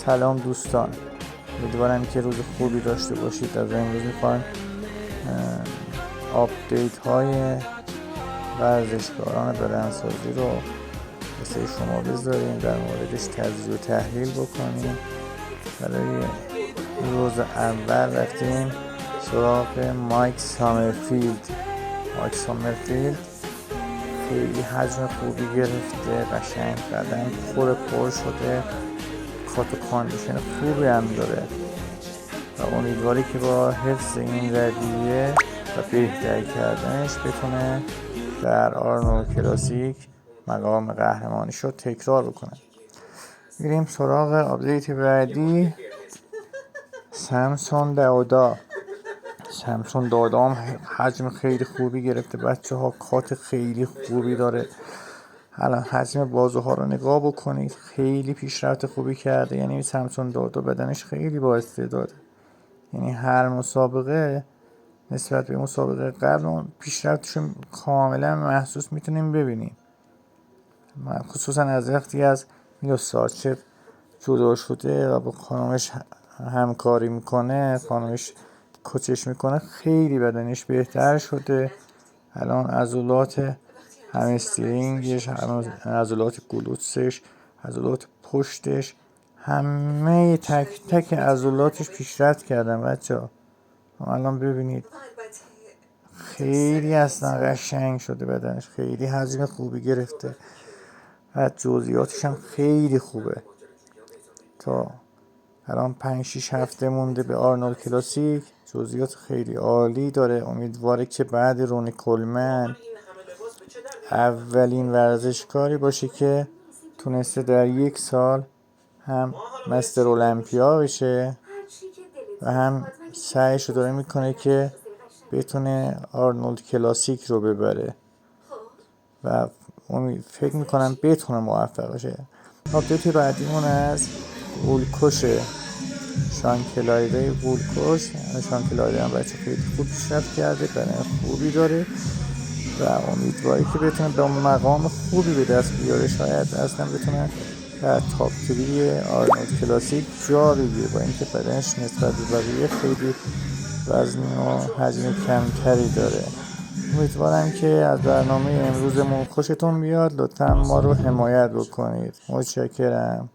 سلام دوستان، امیدوارم که روز خوبی داشته باشید. از امروز میخوایم آپدیت های ورزشکاران بدنسازی رو واسه شما بذاریم، در موردش تجزیه و تحلیل بکنیم. برای روز اول رفتیم سراغ مایک سامرفیلد. خیلی حجم خوبی گرفته، قشنگ بدن پر شده، کات و کاندیشن خوبی هم داره و امیدواری که با حفظ این رویه و بهتر کردنش بتونه در آرنولد کلاسیک مقام قهرمانیش رو تکرار بکنه. میریم سراغ آپدیت بعدی، سامسون دادا هم حجم خیلی خوبی گرفته بچه ها، کات خیلی خوبی داره. الان حجم بازوها رو نگاه بکنید، خیلی پیشرفت خوبی کرده. یعنی سامسون دادا بدنش خیلی با استعداده، یعنی هر مسابقه نسبت به مسابقه قبل پیشرفتشون کاملا محسوس میتونیم ببینیم. خصوصا از وقتی از میوسارچف جدا شده و با خانمش همکاری میکنه، خانمش کوچش میکنه، خیلی بدنش بهتر شده. الان عضلات همسترینگش، عضلات گلوتسش، عضلات پشتش، همه تک تک عضلاتش پیشرفت کردن بچه‌ها. الان ببینید خیلی اصلا قشنگ شده بدنش، خیلی حجم خوبی گرفته و جزئیاتش هم خیلی خوبه. تا الان 5-6 هفته مونده به آرنولد کلاسیک، جزئیات خیلی عالی داره. امیدواره که بعد رونی کولمن اولین ورزشکاری باشه که تونسته در 1 سال هم مستر المپیا بشه و هم سعیشو داره میکنه که بتونه آرنولد کلاسیک رو ببره و فکر میکنم بتونه موفق بشه. آپدیت بعدیمون از وولکوشه، شان کلایده وولکوش. شان کلایده هم بچه خیلی خوب پیشرفت کرده، بدن خوبی داره و امیدواری که بتونه به مقام خوبی به دست بیاره. شاید اصلا بتونه در تاپ 3 آرنولد کلاسیک جا بگیره، با اینکه بدنش نسبت به بقیه خیلی وزن و حجم کمتری داره. امیدوارم که از برنامه امروزمون خوشتون بیاد. لطفا ما رو حمایت بکنید. متشکرم.